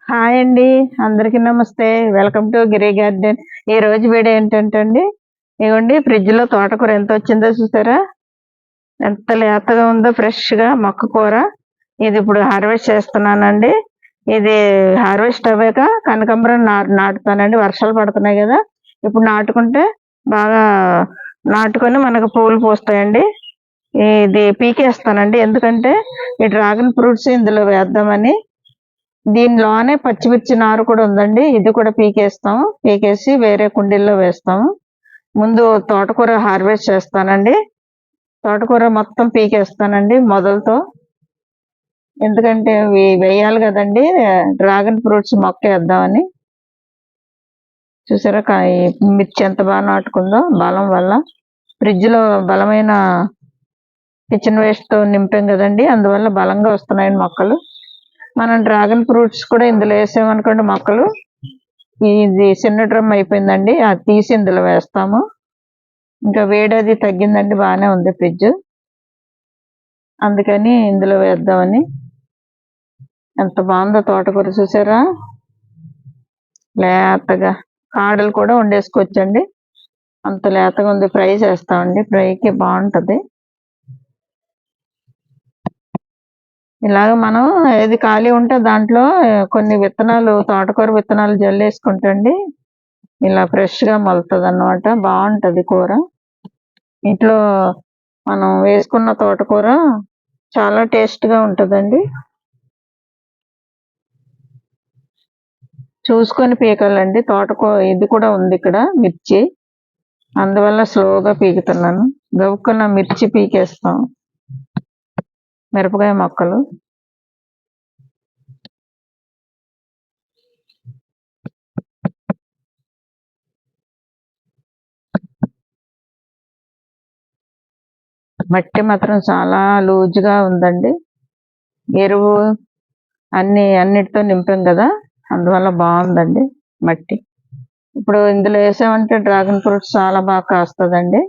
Hi అండి. అందరికీ నమస్తే. Welcome to Giri garden. ఈ రోజు వీడియో ఏంటంటే అండి, ఇగోండి ఫ్రిడ్జ్‌లో తోటకూర ఎంతొచ్చిందో చూసారా? ఎంత లేతగా ఉందో ఫ్రెష్‌గా మొక్క కూర. ఇది ఇప్పుడు హార్వెస్ట్ చేస్తున్నానండి. ఇది హార్వెస్ట్ అవ్వాక కనకాంబరం నాటుతానండి. వర్షాలు పడుతున్నాయి గదా! ఇప్పుడు నాటుకుంటే బాగా నాటుకొని మనకు పూలు పూస్తాయండి. ఇది పీకేస్తానండి. ఎందుకంటే ఈ డ్రాగన్ ఫ్రూట్స్ ఇందులో వేద్దామని. దీనిలోనే పచ్చిమిర్చి నారు కూడా ఉందండి. ఇది కూడా పీకేస్తాం. పీకేసి వేరే కుండీల్లో వేస్తాము. ముందు తోటకూర హార్వెస్ట్ చేస్తానండి. తోటకూర మొత్తం పీకేస్తానండి మొదలుతో. ఎందుకంటే వేయాలి కదండి, డ్రాగన్ ఫ్రూట్స్ మొక్క వేద్దామని. చూసారా ఈ మిర్చి ఎంత బాగా నాటుకుందో బలం వల్ల. ఫ్రిడ్జ్లో బలమైన కిచెన్ వేస్ట్తో నింపాం కదండి, అందువల్ల బలంగా వస్తున్నాయండి మొక్కలు. మనం డ్రాగన్ ఫ్రూట్స్ కూడా ఇందులో వేసామనుకోండి మొక్కలు, ఇది చిన్న డ్రమ్ అయిపోయిందండి, అది తీసి ఇందులో వేస్తాము. ఇంకా వేడి అది తగ్గిందండి, బాగానే ఉంది ఫ్రిడ్జ్, అందుకని ఇందులో వేద్దామని. ఎంత బాగుందో తోటకూర చూసారా, లేతగా. కాడలు కూడా వండేసుకోవచ్చండి, అంత లేతగా ఉంది. ఫ్రై చేస్తామండి, ఫ్రైకి బాగుంటుంది. ఇలాగ మనం ఏది ఖాళీ ఉంటే దాంట్లో కొన్ని విత్తనాలు, తోటకూర విత్తనాలు జల్లేసుకుంటే అండి ఇలా ఫ్రెష్గా మొలుతుంది అన్నమాట. బాగుంటుంది కూర. ఇంట్లో మనం వేసుకున్న తోటకూర చాలా టేస్ట్గా ఉంటుందండి. చూసుకొని పీకాలండి. తోటకూర ఇది కూడా ఉంది ఇక్కడ మిర్చి, అందువల్ల స్లోగా పీకుతున్నాను. గవుక్కున్న మిర్చి పీకేస్తాం, మిరపకాయ మొక్కలు. మట్టి మాత్రం చాలా లూజుగా ఉందండి. ఎరువు అన్నిటితో నింపాం కదా, అందువల్ల బాగుందండి మట్టి. ఇప్పుడు ఇందులో వేసామంటే డ్రాగన్ ఫ్రూట్స్ చాలా బాగా కాస్తుందండి.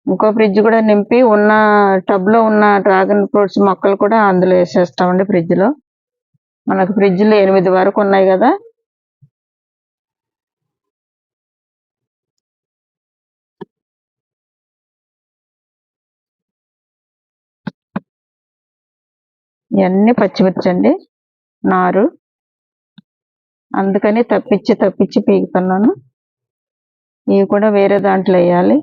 ఇంకో ఫ్రిడ్జ్ కూడా నింపి ఉన్న టబ్లో ఉన్న డ్రాగన్ ఫ్రూట్స్ మొక్కలు కూడా అందులో వేసేస్తామండి ఫ్రిడ్జ్లో. మనకు ఫ్రిడ్జ్లో 8 వరకు ఉన్నాయి కదా. ఇవన్నీ పచ్చిమిర్చి అండి, నారు, అందుకని తప్పించి పీకుతున్నాను. ఇవి కూడా వేరే దాంట్లో వేయాలి.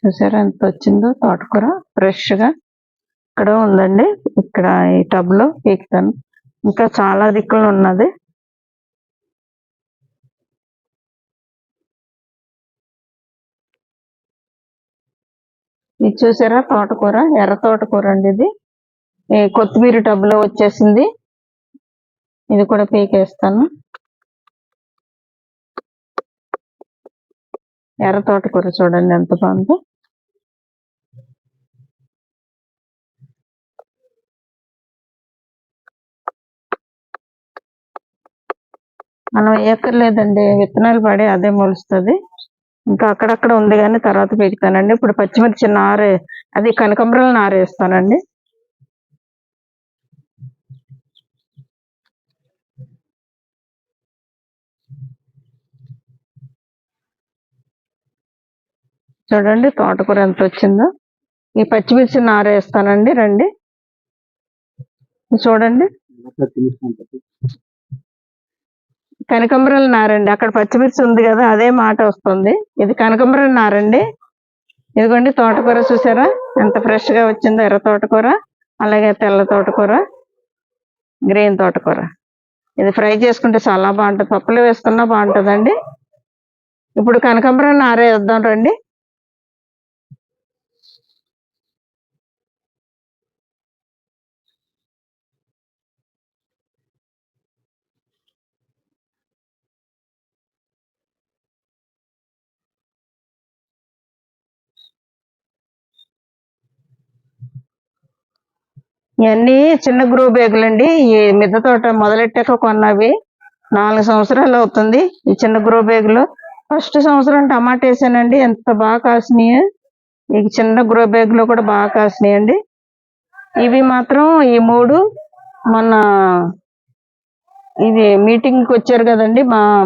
చూసారా ఎంత వచ్చిందో తోటకూర ఫ్రెష్గా. ఇక్కడ ఉందండి, ఇక్కడ ఈ టబ్లో పీకుతాను. ఇంకా చాలా దిక్కులు ఉన్నది. ఇది చూసారా తోటకూర, ఎర్ర తోటకూర అండి. ఇది ఈ కొత్తిమీర టబ్లో వచ్చేసింది. ఇది కూడా పీకేస్తాను. ఎర్ర తోటకూర చూడండి ఎంత బాగుందో. మనం వేయక్కర్లేదండి, విత్తనాలు పడి అదే మొలుస్తుంది. ఇంకా అక్కడక్కడ ఉంది కానీ తర్వాత పీకుతానండి. ఇప్పుడు పచ్చిమిర్చి నారు, అది కనకాంబరాల నారు వేస్తానండి. చూడండి తోటకూర ఎంత వచ్చిందో. ఈ పచ్చిమిర్చి నారు వేస్తానండి, రండి చూడండి. కనకాంబరాల నారండి, అక్కడ పచ్చిమిర్చి ఉంది కదా అదే మాట వస్తుంది. ఇది కనకాంబరాల నారండి. ఇదిగోండి తోటకూర చూసారా ఎంత ఫ్రెష్గా వచ్చిందో. ఎర్ర తోటకూర, అలాగే తెల్ల తోటకూర, గ్రీన్ తోటకూర. ఇది ఫ్రై చేసుకుంటే చాలా బాగుంటుంది, పప్పులో వేసుకున్నా బాగుంటుందండి. ఇప్పుడు కనకాంబరం నారే వేద్దాం రండి. ఇవన్నీ చిన్న గ్రో బ్యాగులండి. ఈ మిద్దె తోట మొదలెట్టాక కొన్నవి. 4 సంవత్సరాలు అవుతుంది ఈ చిన్న గ్రో బ్యాగులో. ఫస్ట్ సంవత్సరం టమాటా వేసానండి, ఎంత బాగా కాసినాయి. ఈ చిన్న గ్రో బ్యాగులో కూడా బాగా కాసినాయండి. ఇవి మాత్రం ఈ 3 మొన్న ఇది మీటింగ్కి వచ్చారు కదండి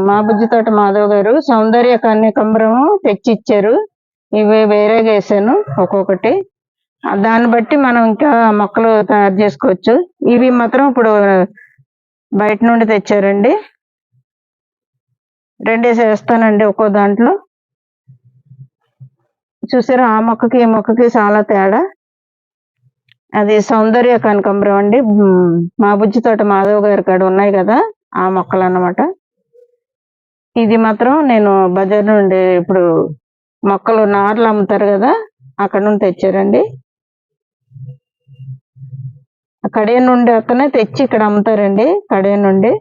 మా బుజ్జి తోట మాధవ్ గారు, సౌందర్య కన్యకంబరం తెచ్చి ఇచ్చారు. ఇవి వేరేగా వేసాను ఒక్కొక్కటి. దాన్ని బట్టి మనం ఇంకా మొక్కలు తయారు చేసుకోవచ్చు. ఇవి మాత్రం ఇప్పుడు బయట నుండి తెచ్చారండి. 2 వేస్తానండి ఒక్కో దాంట్లో. చూసారా, ఆ మొక్కకి ఈ మొక్కకి చాలా తేడా. అది సౌందర్య కనకాంబరం అండి. మా బుజ్జి తోట మాధవ్ గారి కాడ ఉన్నాయి కదా, ఆ మొక్కలు అన్నమాట. ఇది మాత్రం నేను బజార్ నుండి ఇప్పుడు మొక్కలు నార్లు అమ్ముతారు కదా, అక్కడ నుండి తెచ్చారండి. కడియం నుండి అతనే తెచ్చి ఇక్కడ అమ్ముతారండి. కడియం నుండి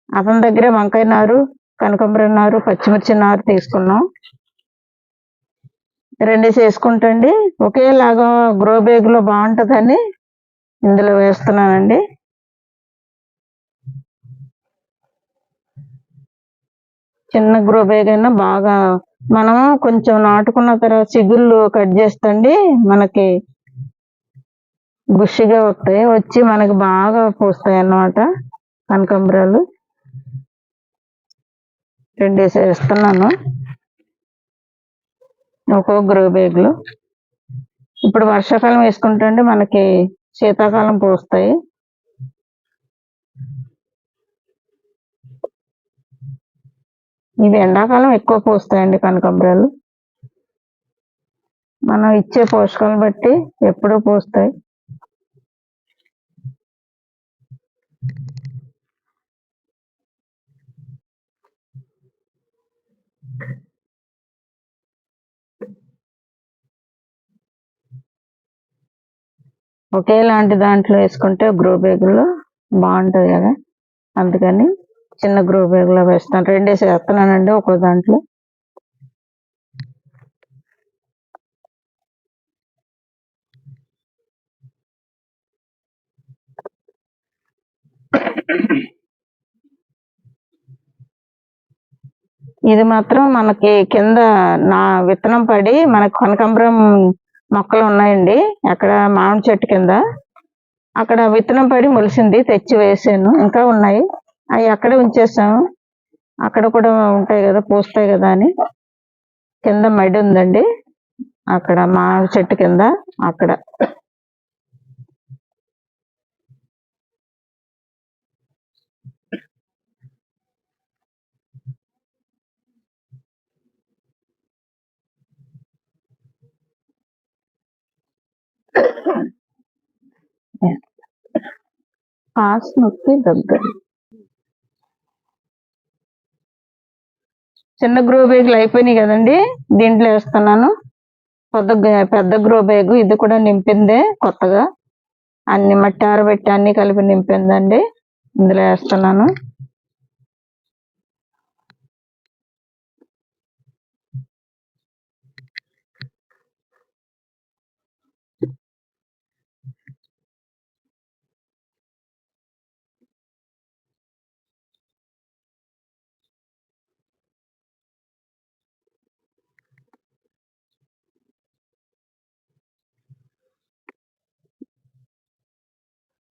అతని దగ్గర వంకాయ నారు, కనకాంబరం నారు, పచ్చిమిర్చి నారు తీసుకున్నాం. 2 వేసుకుంటండి. ఒకేలాగా గ్రో బ్యాగ్ లో బాగుంటుందని ఇందులో వేస్తున్నానండి. చిన్న గ్రో బ్యాగ్ అయినా బాగా మనం కొంచెం నాటుకున్న తర్వాత చిగుళ్ళు కట్ చేస్తండి, మనకి బుషిగా వస్తాయి, వచ్చి మనకి బాగా పూస్తాయి అన్నమాట కనకాంబరాలు. 2 వేస్తున్నాను ఒక్కో గ్రో బ్యాగ్ లో. ఇప్పుడు వర్షాకాలం వేసుకుంటే మనకి శీతాకాలం పూస్తాయి. ఇవి ఎండాకాలం ఎక్కువ పూస్తాయండి కనకాంబరాలు. మనం ఇచ్చే పోషకాలను బట్టి ఎప్పుడూ పూస్తాయి. ఒకేలాంటి దాంట్లో వేసుకుంటే గ్రో బ్యాగుల్లో బాగుంటుంది కదా, అందుకని చిన్న గ్రో బ్యాగులో వేస్తాను. 2 వేస్తున్నానండి ఒక్కో దాంట్లో. ఇది మాత్రం మనకి కింద నా విత్తనం పడి మనకు కనకాంబరం మొక్కలు ఉన్నాయండి అక్కడ మామిడి చెట్టు కింద. అక్కడ విత్తనం పడి మొలిసింది, తెచ్చి వేసాను. ఇంకా ఉన్నాయి, అవి అక్కడే ఉంచేసాము. అక్కడ కూడా ఉంటాయి కదా, పూస్తాయి కదా అని. కింద మడి ఉందండి అక్కడ మామిడి చెట్టు కింద అక్కడ. పాస్ నొక్కి దగ్గర చిన్న గ్రో బ్యాగులు అయిపోయినాయి కదండి, దీంట్లో వేస్తున్నాను. పెద్ద గ్రో బ్యాగ్ ఇది కూడా నింపిందే కొత్తగా, అన్ని మట్టి ఆరబెట్టి అన్ని కలిపి నింపిందండి. ఇందులో వేస్తున్నాను.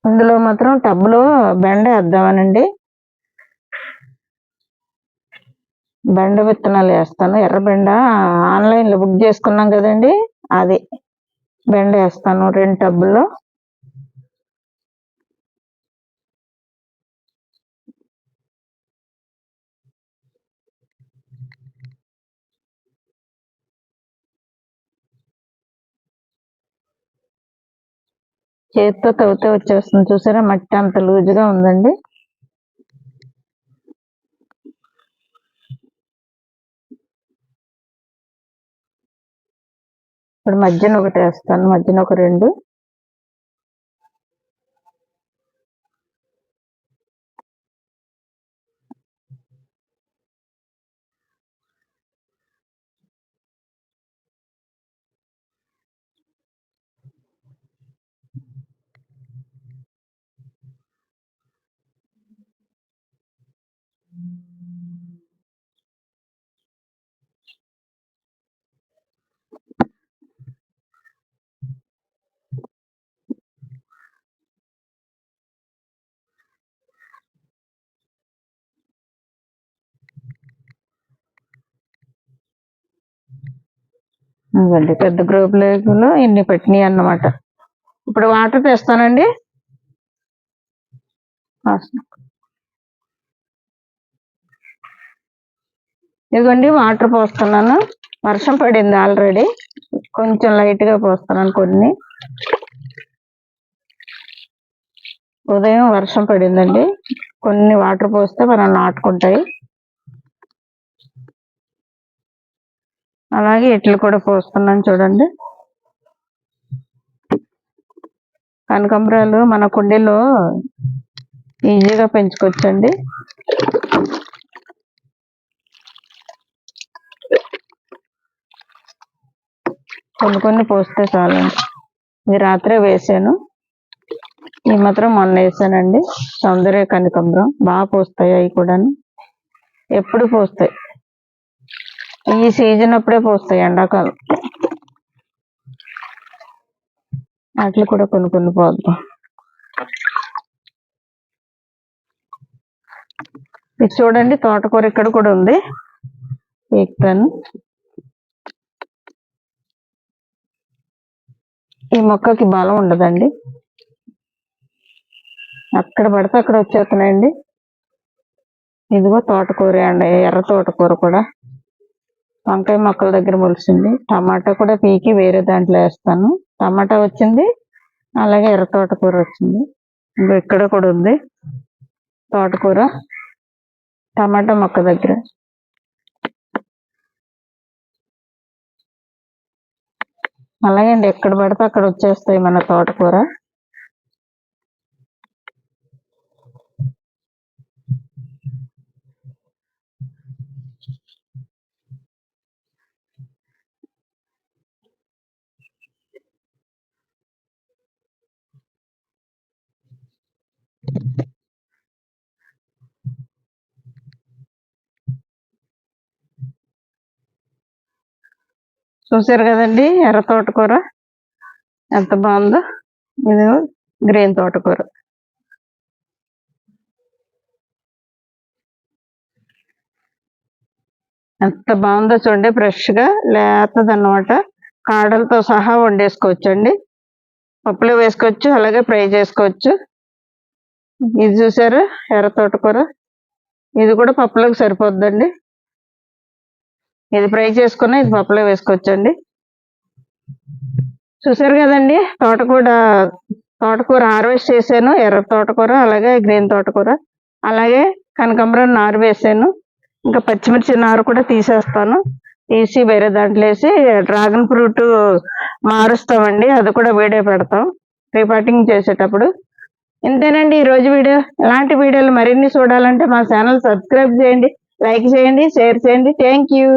ఇందులో మాత్రం టబ్లో బెండ వేద్దామనండి. బెండ విత్తనాలు వేస్తాను. ఎర్ర బెండ ఆన్లైన్లో బుక్ చేసుకున్నాం కదండి, అది బెండ వేస్తాను 2 టబ్బుల్లో. చేతితో తవ్వితే వచ్చేస్తుంది. చూసారా, మట్టి అంత లూజుగా ఉందండి. ఇప్పుడు మధ్యన ఒకటి వేస్తాను, మధ్యన ఒక 2. ఇవ్వండి పెద్ద గ్రూప్ లేకులో ఇన్ని పెట్టినాయి అన్నమాట. ఇప్పుడు వాటర్ తెస్తానండి. ఇదిగోండి వాటర్ పోస్తున్నాను. వర్షం పడింది ఆల్రెడీ, కొంచెం లైట్గా పోస్తున్నాను కొన్ని. ఉదయం వర్షం పడిందండి, కొన్ని వాటర్ పోస్తే మనం నాటుకుంటాయి. అలాగే ఇట్లు కూడా పోస్తున్నాను చూడండి. కనకాంబరాలు మన కుండీలో ఈజీగా పెంచుకోవచ్చండి. కొన్ని పోస్తే చాలండి. ఇది రాత్రే వేసాను, ఈ మాత్రం మొన్న వేసానండి. సౌందర్య కనకాంబరం బాగా పోస్తాయి, అవి కూడా ఎప్పుడు పోస్తాయి. ఈ సీజన్ అప్పుడే పోస్తాయి, ఎండాకాలం. వాటిలో కూడా కొన్ని పోద్దాం. ఇది చూడండి, తోటకూర ఇక్కడ కూడా ఉంది, ఎక్కుతాను. ఈ మొక్కకి బలం ఉండదండి, అక్కడ పడితే అక్కడ వచ్చేస్తున్నాయండి. ఇదిగో తోటకూర అండి, ఎర్ర తోటకూర కూడా వంకాయ మొక్కల దగ్గర మొలిసింది. టమాటా కూడా పీకి వేరే దాంట్లో వేస్తాను. టమాటా వచ్చింది, అలాగే ఎర్ర తోటకూర వచ్చింది. ఇంకా ఇక్కడ కూడా ఉంది తోటకూర టమాటా మొక్క దగ్గర. అలాగే అండి, ఎక్కడ పడితే అక్కడ వచ్చేస్తాయి మన తోటకూర. చూసారు కదండి ఎర్ర తోటకూర ఎంత బాగుందో. ఇది గ్రీన్ తోటకూర. ఎంత బాగుందో చూడండి, ఫ్రెష్గా లేతదన్నమాట. కాడలతో సహా వండేసుకోవచ్చండి, పప్పులో వేసుకోవచ్చు, అలాగే ఫ్రై చేసుకోవచ్చు. ఇది చూసారు ఎర్ర తోటకూర, ఇది కూడా పప్పులోకి సరిపోద్దండి. ఇది ఫ్రై చేసుకున్న ఇది పప్పులో వేసుకోవచ్చండి. చూసారు కదండి, తోటకూర హార్వెస్ట్ చేశాను. ఎర్ర తోటకూర, అలాగే గ్రీన్ తోటకూర, అలాగే కనకాంబరం నారు వేసాను. ఇంకా పచ్చిమిర్చి నారు కూడా తీసేస్తాను, తీసి వేరే దాంట్లో వేసి డ్రాగన్ ఫ్రూట్ మారుస్తామండి, అది కూడా వీడియో పెడతాం రీపాటింగ్ చేసేటప్పుడు. ఇంతేనండి ఈరోజు వీడియో. ఇలాంటి వీడియోలు మరిన్ని చూడాలంటే మా ఛానల్ సబ్స్క్రైబ్ చేయండి, లైక్ చేయండి, షేర్ చేయండి. Thank you.